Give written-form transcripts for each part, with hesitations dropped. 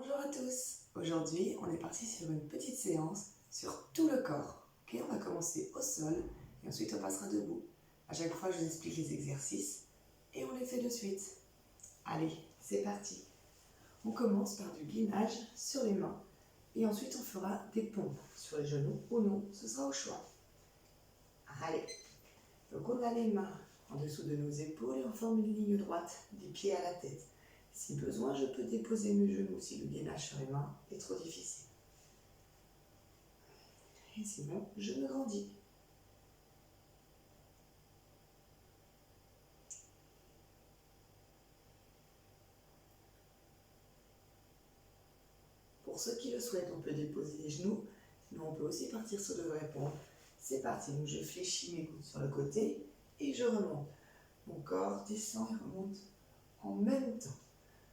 Bonjour à tous. Aujourd'hui, on est parti sur une petite séance sur tout le corps. Ok, on va commencer au sol et ensuite on passera debout. À chaque fois, je vous explique les exercices et on les fait de suite. Allez, c'est parti. On commence par du gainage sur les mains et ensuite on fera des pompes sur les genoux ou non, ce sera au choix. Allez, donc on a les mains en dessous de nos épaules et on forme une ligne droite des pieds à la tête. Si besoin, je peux déposer mes genoux si le gainage sur les mains est trop difficile. Et sinon, je me grandis. Pour ceux qui le souhaitent, on peut déposer les genoux, sinon on peut aussi partir sur de vraies pompes. C'est parti, donc je fléchis mes coudes sur le côté et je remonte. Mon corps descend et remonte en même temps.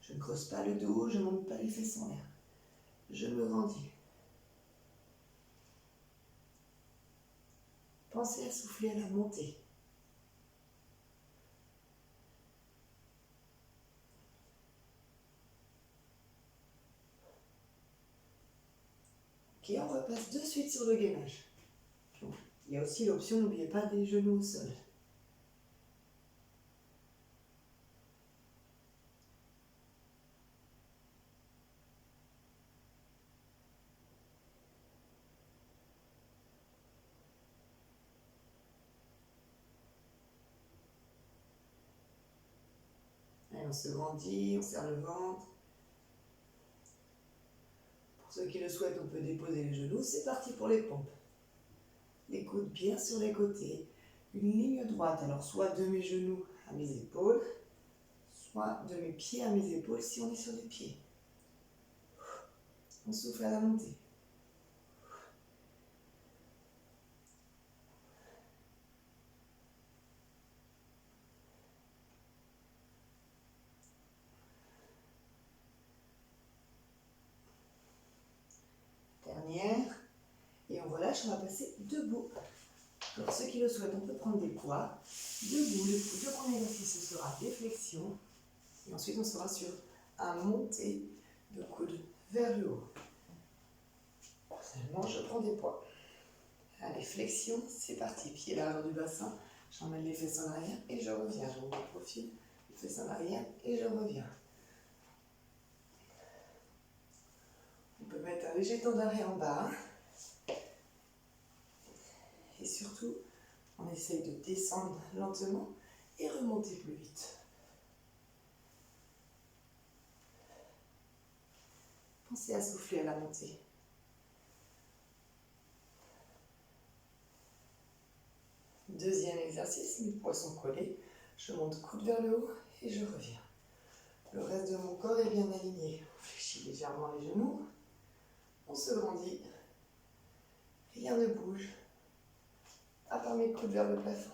Je ne creuse pas le dos, je ne monte pas les fesses en l'air. Je me grandis. Pensez à souffler à la montée. Ok, on repasse de suite sur le gainage. Il y a aussi l'option, n'oubliez pas, des genoux au sol. Allez, on se grandit, on serre le ventre. Pour ceux qui le souhaitent, on peut déposer les genoux. C'est parti pour les pompes. Les coudes bien sur les côtés. Une ligne droite, alors soit de mes genoux à mes épaules, soit de mes pieds à mes épaules si on est sur les pieds. On souffle à la montée. Dernière. Et on relâche, on va passer debout. Pour ceux qui le souhaitent, on peut prendre des poids. Debout, le premier exercice ce sera des flexions. Et ensuite, on sera sur un monté de coude vers le haut. Personnellement, je prends des poids. Allez, flexion, c'est parti. Pied large du bassin. J'emmène les fesses en arrière et je reviens. Je monte le profil, les fesses en arrière et je reviens. On peut mettre un léger temps d'arrêt en bas. Et surtout, on essaye de descendre lentement et remonter plus vite. Pensez à souffler à la montée. Deuxième exercice, mes poids sont collés. Je monte coude vers le haut et je reviens. Le reste de mon corps est bien aligné. On fléchit légèrement les genoux. On se grandit. Rien ne bouge. À part mes coudes vers le plafond.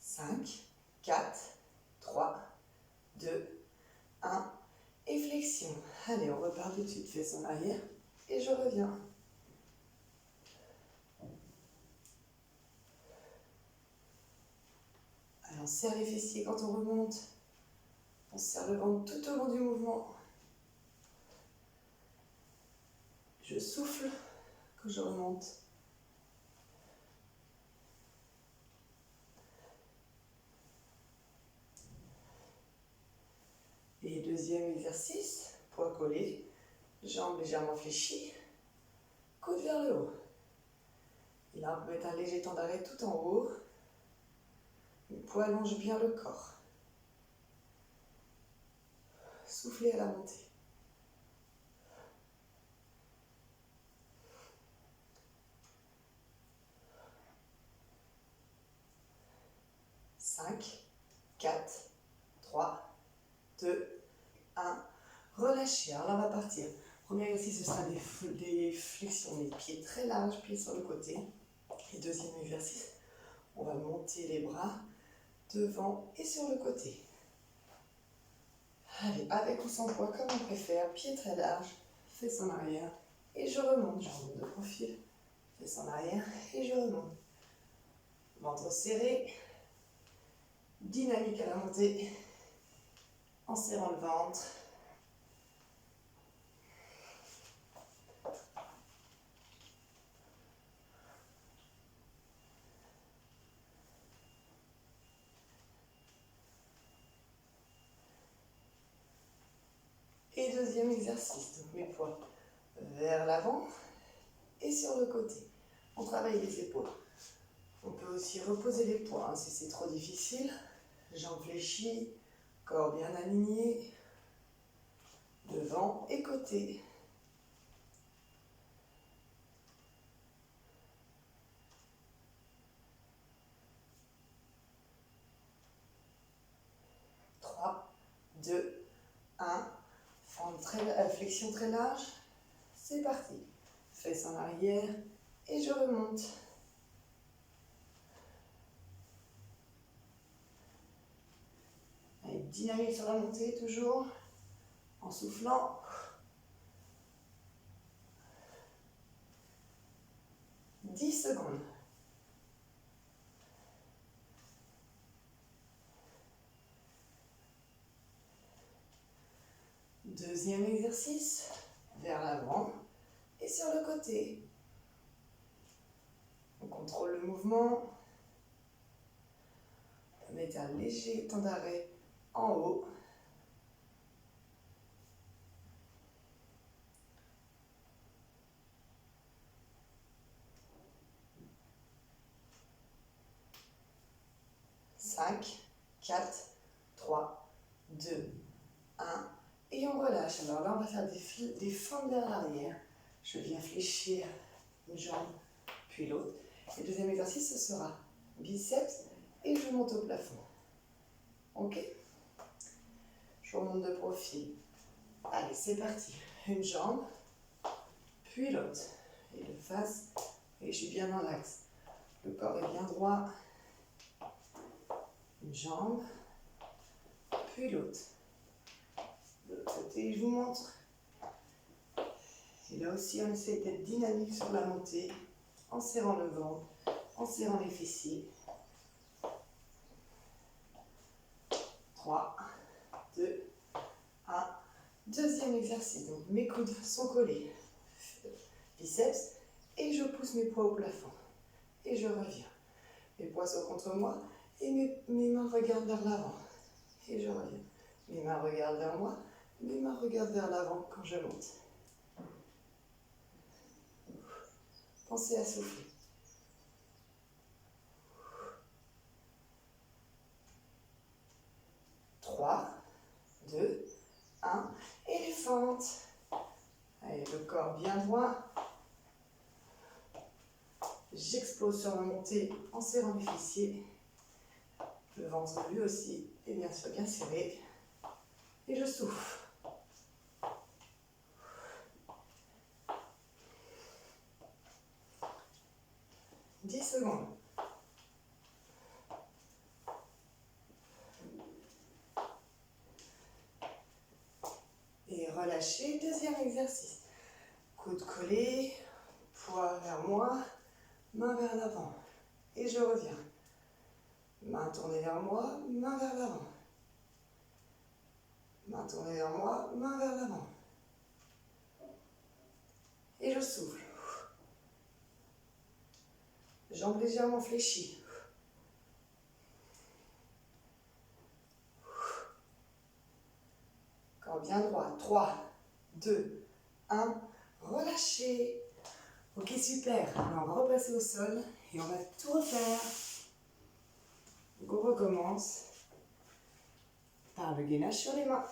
Cinq, 4, 3, 2, 1. Et flexion. Allez, on repart tout de suite, fesses en arrière. Et je reviens. Allez, on serre les fessiers quand on remonte. On serre le ventre tout au long du mouvement. Je souffle quand je remonte. Et deuxième exercice, poids collés, jambes légèrement fléchies, coude vers le haut. Et là, on peut mettre un léger temps d'arrêt tout en haut. Le poids allonge bien le corps. Soufflez à la montée. Cinq, 4, 3, 2, 1. Relâchez. Alors là, on va partir. Premier exercice, ce sera des flexions, les pieds très larges, pieds sur le côté. Et deuxième exercice, on va monter les bras devant et sur le côté. Allez, avec ou sans poids, comme on préfère, pieds très larges, fesses en arrière, et je remonte de profil, fesses en arrière, et je remonte. Ventre serré. Dynamique à la montée. En serrant le ventre. Et deuxième exercice, donc mes poids vers l'avant et sur le côté. On travaille les épaules. On peut aussi reposer les poids hein, si c'est trop difficile. Jambes fléchies, corps bien aligné, devant et côté. Trois, deux, un. Flexion très large. C'est parti. Fesses en arrière et je remonte. Avec dynamique sur la montée toujours. En soufflant. 10 secondes. Deuxième exercice, vers l'avant et sur le côté. On contrôle le mouvement. On met un léger temps d'arrêt en haut. Cinq, 4, 3, 2, 1. Et on relâche. Alors là, on va faire des fentes vers l'arrière. Je viens fléchir une jambe, puis l'autre. Et le deuxième exercice, ce sera biceps et je monte au plafond. Ok? Je remonte de profil. Allez, c'est parti. Une jambe, puis l'autre. Et de face, et je suis bien dans l'axe. Le corps est bien droit. Une jambe, puis l'autre. De l'autre côté, je vous montre. Et là aussi, on essaie d'être dynamique sur la montée, en serrant le ventre, en serrant les fessiers. 3, 2, 1. Deuxième exercice. Donc mes coudes sont collés. Biceps. Et je pousse mes poids au plafond. Et je reviens. Mes poids sont contre moi. Et mes mains regardent vers l'avant. Et je reviens. Mes mains regardent vers moi. Mes mains regardent vers l'avant quand je monte. Pensez à souffler. 3, 2, 1. Et les fentes. Allez, le corps bien droit. J'explose sur la montée en serrant mes fessiers. Le ventre lui aussi est bien sûr bien serré. Et je souffle. 10 secondes. Et relâchez, deuxième exercice. Coude collé, poids vers moi, main vers l'avant. Et je reviens. Main tournée vers moi, main vers l'avant. Main tournée vers moi, main vers l'avant. Et je souffle. Jambes légèrement fléchies. Corps bien droit. 3, 2, 1. Relâchez. Ok, super. Alors, on va repasser au sol et on va tout refaire. Donc, on recommence par le gainage sur les mains.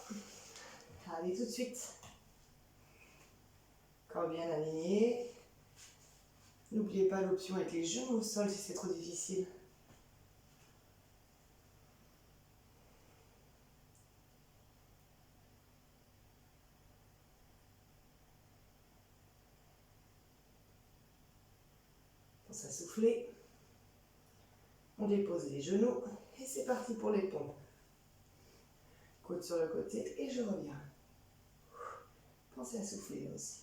Allez, tout de suite. Corps bien aligné. N'oubliez pas l'option avec les genoux au sol si c'est trop difficile. Pense à souffler. On dépose les genoux et c'est parti pour les pompes. Coude sur le côté et je reviens. Pensez à souffler aussi.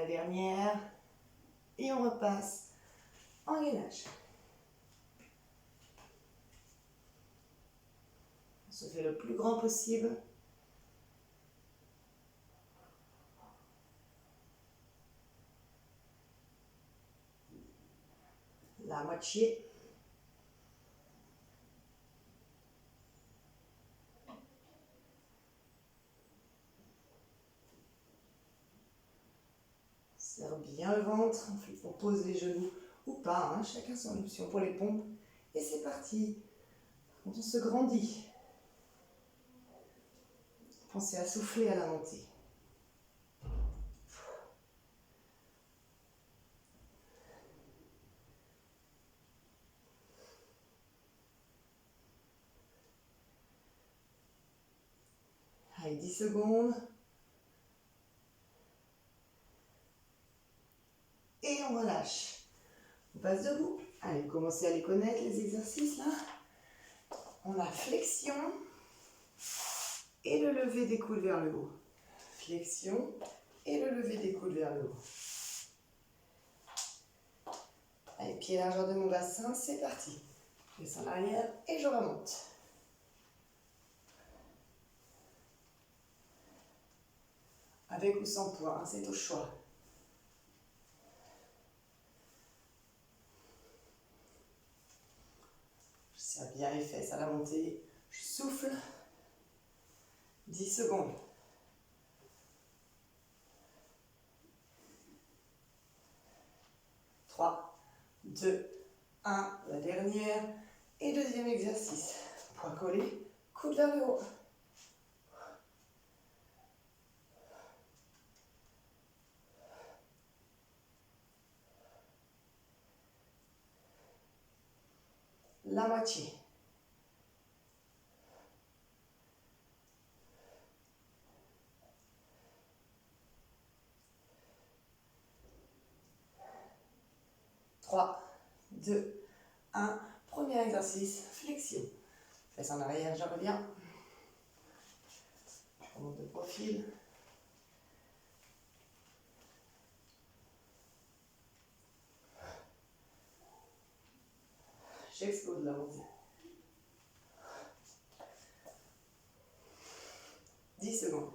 la dernière. Et on repasse en gainage. On se fait le plus grand possible. La moitié. Serre bien le ventre. Ensuite, on pose les genoux ou pas. Hein, chacun son option pour les pompes. Et c'est parti. Quand on se grandit, pensez à souffler à la montée. Allez, 10 secondes. Et on relâche. On passe debout. Allez, commencez à les connaître, les exercices là. On a flexion et le lever des coudes vers le haut. Flexion et le lever des coudes vers le haut. Allez, pied largeur de mon bassin, c'est parti. Je descends en arrière et je remonte. Avec ou sans poids, hein, c'est au choix. Je serre bien les fesses à la montée. Je souffle. 10 secondes. 3, 2, 1. La dernière. Et deuxième exercice. Poids collé, coude vers le haut. La moitié. Trois, deux, un. Premier exercice, flexion. Fesse en arrière, je reviens. Je remonte de profil. J'explose la montée. 10 secondes.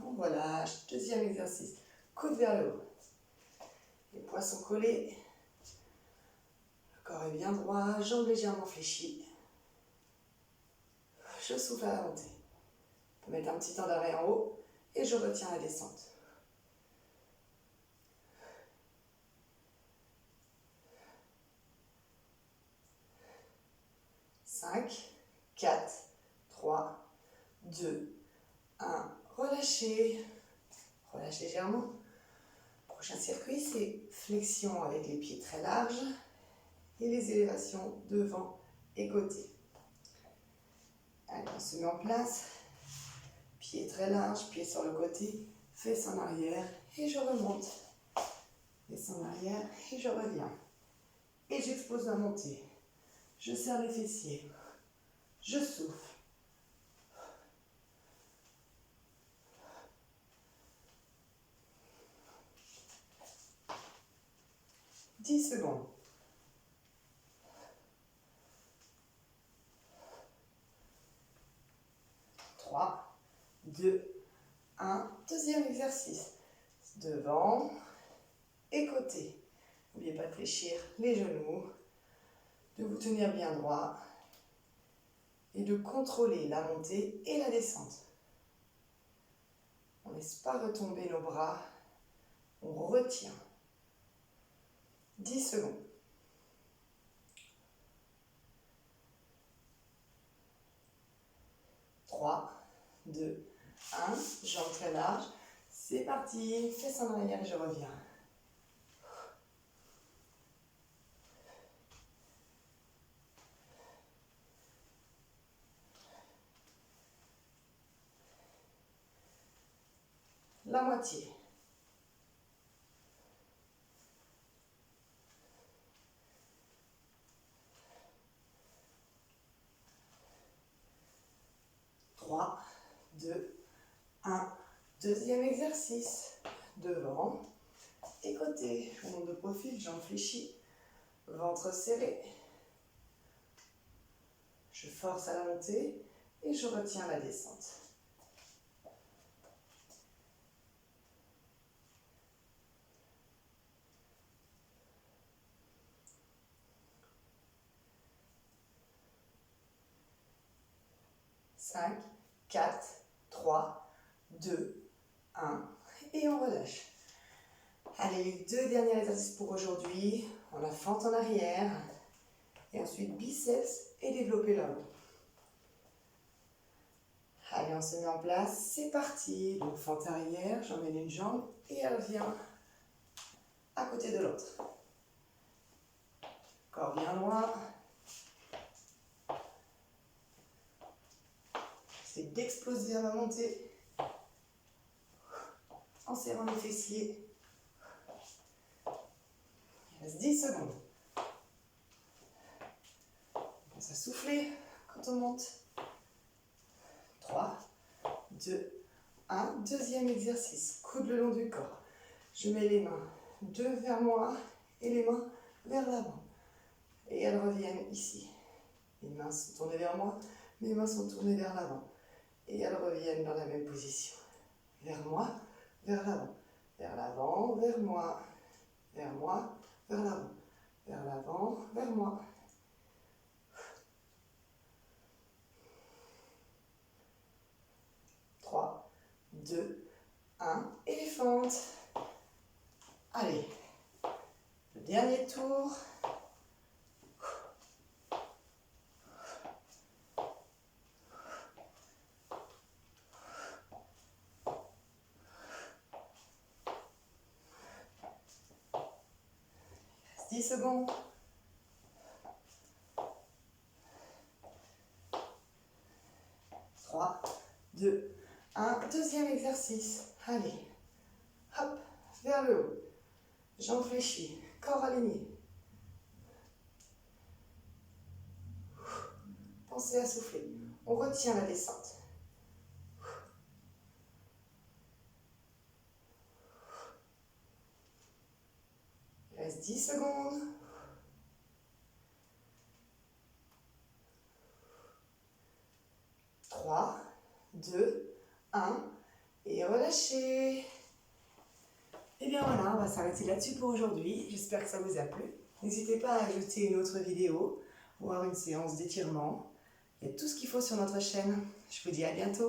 On relâche. Deuxième exercice. Coude vers le haut. Les poings sont collés. Le corps est bien droit. Jambes légèrement fléchies. Je souffle à la montée. Je peux mettre un petit temps d'arrêt en haut. Et je retiens la descente. 5, 4, 3, 2, 1. Relâchez. Relâche légèrement. Prochain circuit, c'est flexion avec les pieds très larges et les élévations devant et côté. Allez, on se met en place. Pieds très larges, pieds sur le côté, fesses en arrière et je remonte. Fesses en arrière et je reviens. Et j'expose la montée. Je serre les fessiers. Je souffle. 10 secondes. 3, 2, 1. Deuxième exercice. Devant et côté. N'oubliez pas de fléchir les genoux, de vous tenir bien droit et de contrôler la montée et la descente. On ne laisse pas retomber nos bras, on retient. 10 secondes. 3, 2, 1. Jambes très larges. C'est parti. Fesses en arrière et je reviens. La moitié. 1. Deuxième exercice. Devant et côté. Je monte de profil, jambes fléchies, ventre serré. Je force à la montée et je retiens la descente. Cinq, 4, 3, 2, 1 et on relâche. Allez, les 2 derniers exercices pour aujourd'hui. On a fente en arrière et ensuite biceps et développer l'homme. Allez, on se met en place, c'est parti. Donc fente arrière, j'emmène une jambe et elle vient à côté de l'autre. Corps bien droit. C'est d'exploser à ma montée en serrant les fessiers. Il reste 10 secondes. On pense à souffler quand on monte. 3, 2, 1. Deuxième exercice. Coude le long du corps. Je mets les mains vers moi et les mains vers l'avant. Et elles reviennent ici. Les mains sont tournées vers moi, mes mains sont tournées vers l'avant. Et elles reviennent dans la même position. Vers moi, vers l'avant. Vers l'avant, vers moi. Vers moi, vers l'avant. Vers l'avant, vers moi. Trois, 2, 1. Et les fentes. Allez. Le dernier tour. Il reste 10 secondes. 3, 2, 1. Deuxième exercice. Allez. Hop, vers le haut. Jambes fléchies, corps aligné. Pensez à souffler. On retient la descente. Il reste 10 secondes. 3, 2, 1. Et relâchez. Et bien voilà, on va s'arrêter là-dessus pour aujourd'hui. J'espère que ça vous a plu. N'hésitez pas à ajouter une autre vidéo, voire une séance d'étirement. Il y a tout ce qu'il faut sur notre chaîne. Je vous dis à bientôt.